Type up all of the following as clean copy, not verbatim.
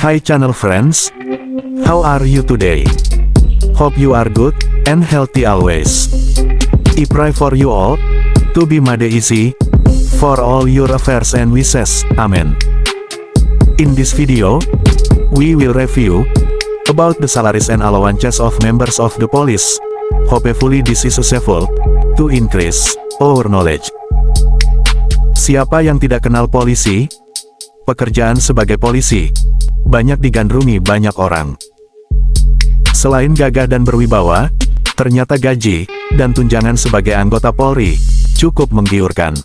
Hi channel friends, how are you today? Hope you are good and healthy always. I pray for you all to be made easy for all your affairs and wishes. Amen. In this video, we will review about the salaries and allowances of members of the police. Hopefully this is useful to increase our knowledge. Siapa yang tidak kenal polisi? Pekerjaan sebagai polisi banyak digandrungi banyak orang. Selain gagah dan berwibawa, ternyata gaji dan tunjangan sebagai anggota Polri cukup menggiurkan.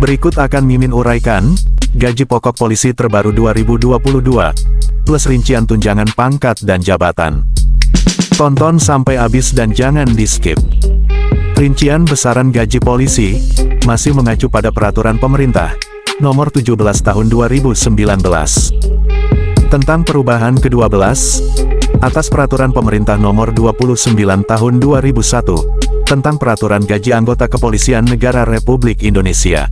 Berikut akan Mimin uraikan gaji pokok polisi terbaru 2022 plus rincian tunjangan pangkat dan jabatan. Tonton sampai habis dan jangan di-skip. Rincian besaran gaji polisi masih mengacu pada peraturan pemerintah nomor 17 tahun 2019 tentang perubahan ke-12 atas peraturan pemerintah nomor 29 tahun 2001 tentang peraturan gaji anggota kepolisian negara Republik Indonesia.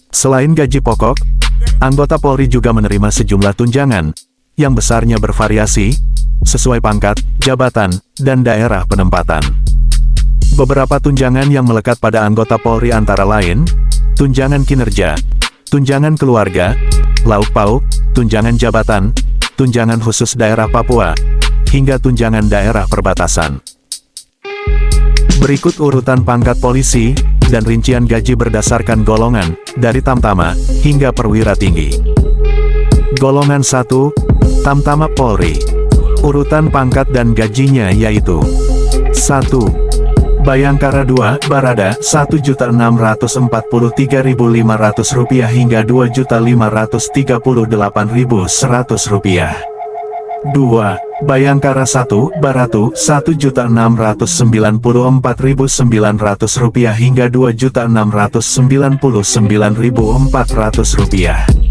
Selain gaji pokok, anggota Polri juga menerima sejumlah tunjangan yang besarnya bervariasi sesuai pangkat, jabatan, dan daerah penempatan. Beberapa tunjangan yang melekat pada anggota Polri antara lain tunjangan kinerja, tunjangan keluarga, lauk pauk, tunjangan jabatan, tunjangan khusus daerah Papua, hingga tunjangan daerah perbatasan. Berikut urutan pangkat polisi dan rincian gaji berdasarkan golongan, dari Tamtama hingga perwira tinggi. Golongan 1, Tamtama Polri. Urutan pangkat dan gajinya yaitu 1. Bayangkara 2, Barada, Rp1.643.500 hingga Rp2.538.100. 2. Bayangkara 1, Baratu, Rp1.694.900 hingga Rp2.699.400.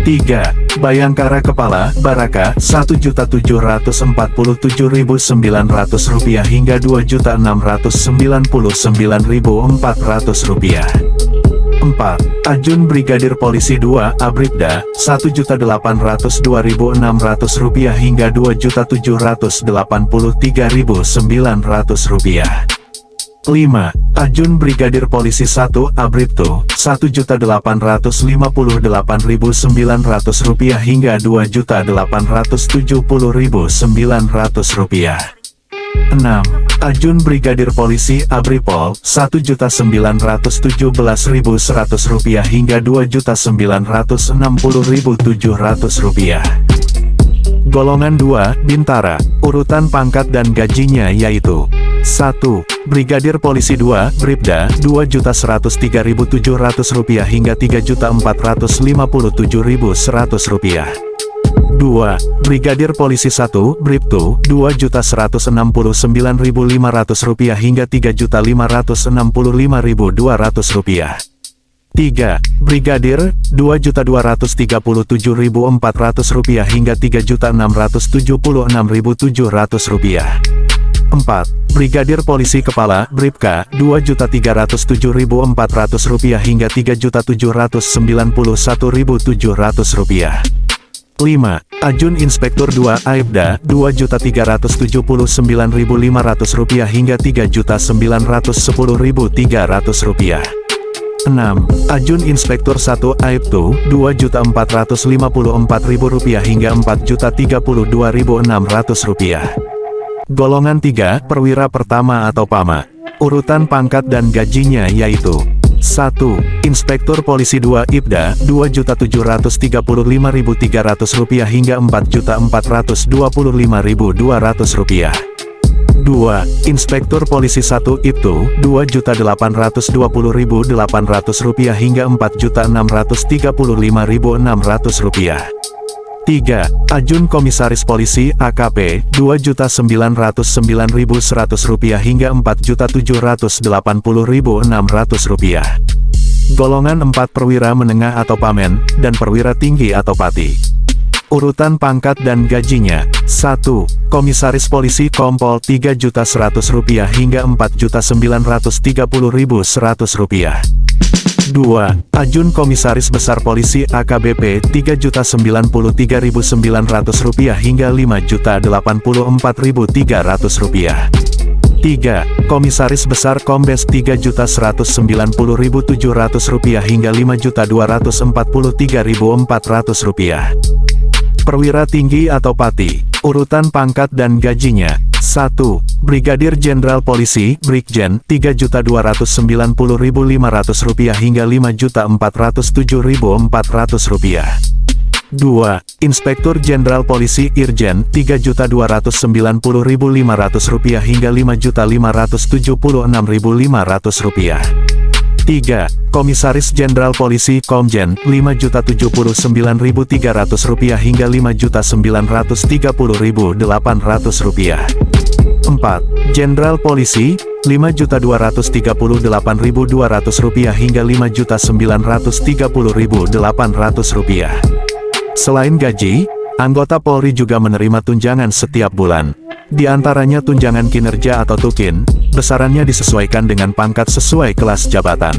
3. Bayangkara Kepala, Baraka, Rp1.747.900 hingga Rp2.699.400. 4. Ajun Brigadir Polisi 2, Abribda, Rp1.802.600 hingga Rp2.783.900. 5. Ajun Brigadir Polisi 1, Abribtu, Rp1.858.900 hingga Rp2.870.900. 6. Ajun Brigadir Polisi Abripol, Rp1.917.100 hingga Rp2.960.700. Golongan 2, Bintara. Urutan pangkat dan gajinya yaitu 1. Brigadir Polisi 2, Bribda, Rp2.103.700 hingga Rp3.457.100. 2. Brigadir Polisi 1, Bribtu, Rp2.169.500 hingga Rp3.565.200. 3. Brigadir, Rp2.237.400 hingga Rp3.676.700. 4. Brigadir Polisi Kepala, Bribka, Rp2.307.400 hingga Rp3.791.700. 5. Ajun Inspektur 2, Aibda, Rp2.379.500 hingga Rp3.910.300. 6. Ajun Inspektur 1, Aibtu, Rp2.454.000 hingga Rp4.032.600. Golongan 3, Perwira Pertama atau PAMA. Urutan pangkat dan gajinya yaitu 1. Inspektur Polisi 2, Ibda, Rp2.735.300 hingga Rp4.425.200. 2. Inspektur Polisi 1, Ibtu, Rp2.820.800 hingga Rp4.635.600. 3. Ajun Komisaris Polisi AKP, Rp2.909.100 hingga Rp4.780.600. Golongan 4, Perwira Menengah atau Pamen, dan Perwira Tinggi atau Pati. Urutan pangkat dan gajinya 1. Komisaris Polisi Kompol Rp3.100.000 hingga Rp4.930.100. 2. Ajun Komisaris Besar Polisi AKBP Rp3.093.900 hingga Rp5.084.300. 3. Komisaris Besar Kombes Rp3.190.700 hingga Rp5.243.400. Perwira tinggi atau Pati, urutan pangkat dan gajinya. 1. Brigadir Jenderal Polisi, Brigjen, Rp3.290.500 hingga Rp5.407.400. 2. Inspektur Jenderal Polisi, Irjen, Rp3.290.500 hingga Rp5.576.500. 3. Komisaris Jenderal Polisi, Komjen, Rp5.079.300 hingga Rp5.930.800. 4. Jenderal Polisi, Rp5.238.200 hingga Rp5.930.800. Selain gaji, anggota Polri juga menerima tunjangan setiap bulan. Di antaranya tunjangan kinerja atau tukin, besarannya disesuaikan dengan pangkat sesuai kelas jabatan.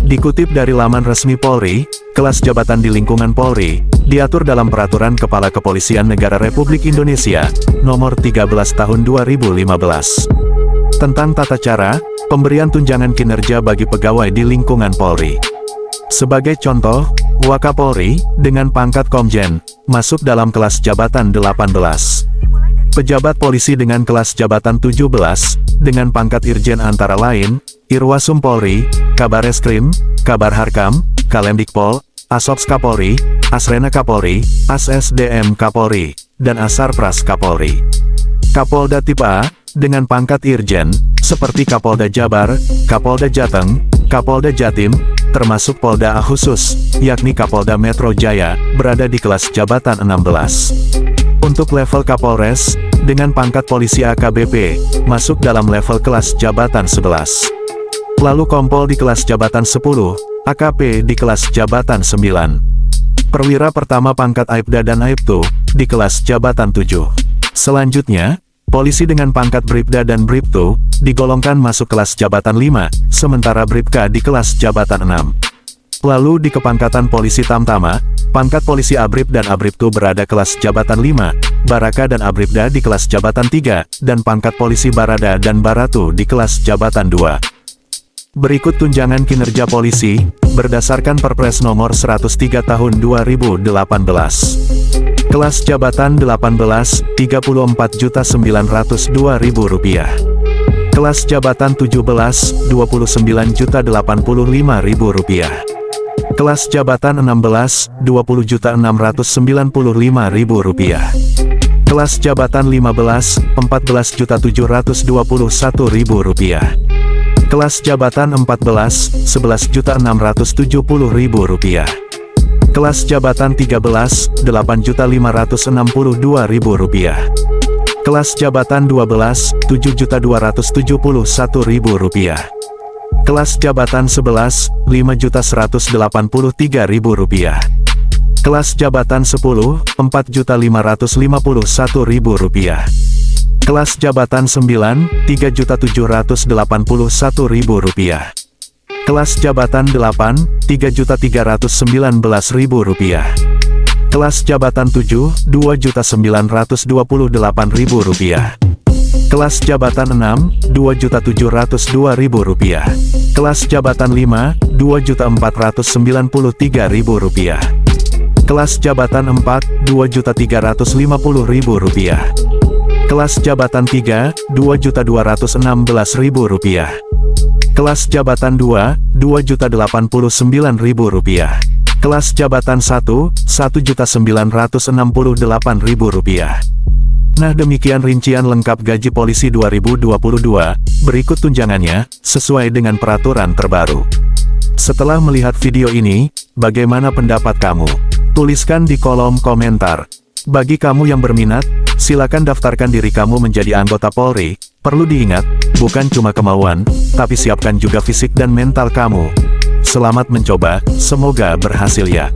Dikutip dari laman resmi Polri, kelas jabatan di lingkungan Polri, diatur dalam Peraturan Kepala Kepolisian Negara Republik Indonesia, Nomor 13 Tahun 2015. Tentang tata cara, pemberian tunjangan kinerja bagi pegawai di lingkungan Polri. Sebagai contoh, Wakapolri, dengan pangkat Komjen, masuk dalam kelas jabatan 18. Pejabat polisi dengan kelas jabatan 17, dengan pangkat Irjen antara lain, Irwasum Polri, Kabar Eskrim, Kabar Harkam, Kalemdikpol, Asops Kapolri, Asrena Kapolri, ASSDM Kapolri, dan Asarpras Kapolri. Kapolda tipe A, dengan pangkat Irjen, seperti Kapolda Jabar, Kapolda Jateng, Kapolda Jatim, termasuk Polda A khusus, yakni Kapolda Metro Jaya, berada di kelas jabatan 16. Untuk level Kapolres, dengan pangkat polisi AKBP, masuk dalam level kelas jabatan 11. Lalu Kompol di kelas jabatan 10, AKP di kelas jabatan 9. Perwira pertama pangkat Aibda dan Aibtu, di kelas jabatan 7. Selanjutnya, polisi dengan pangkat Bribda dan Bribtu, digolongkan masuk kelas jabatan 5, sementara Bribka di kelas jabatan 6. Lalu di kepangkatan polisi Tamtama, pangkat polisi Abrib dan Abribtu berada kelas jabatan 5, Baraka dan Abribda di kelas jabatan 3, dan pangkat polisi Barada dan Baratu di kelas jabatan 2. Berikut tunjangan kinerja polisi, berdasarkan Perpres Nomor 103 Tahun 2018. Kelas jabatan 18, Rp34.902.000. Kelas jabatan 17, Rp29.085.000. Kelas jabatan 16, Rp20.695.000. Kelas jabatan 15, Rp14.721.000. Kelas jabatan 14, Rp11.670.000. Kelas jabatan 13, Rp8.562.000. Kelas jabatan 12, Rp7.271.000. Kelas jabatan 11, Rp5.183.000. Kelas jabatan 10, Rp4.551.000. Kelas jabatan 9, Rp3.781.000. Kelas jabatan 8, Rp3.319.000. Kelas jabatan 7, Rp2.928.000. Kelas jabatan 6, Rp2.702.000. Kelas jabatan 5, Rp2.493.000. Kelas jabatan 4, Rp2.350.000. Kelas jabatan 3, Rp2.216.000. Kelas jabatan 2, Rp2.089.000. Kelas jabatan 1, Rp1.968.000. Nah, demikian rincian lengkap gaji polisi 2022, berikut tunjangannya, sesuai dengan peraturan terbaru. Setelah melihat video ini, bagaimana pendapat kamu? Tuliskan di kolom komentar. Bagi kamu yang berminat, silakan daftarkan diri kamu menjadi anggota Polri. Perlu diingat, bukan cuma kemauan, tapi siapkan juga fisik dan mental kamu. Selamat mencoba, semoga berhasil ya.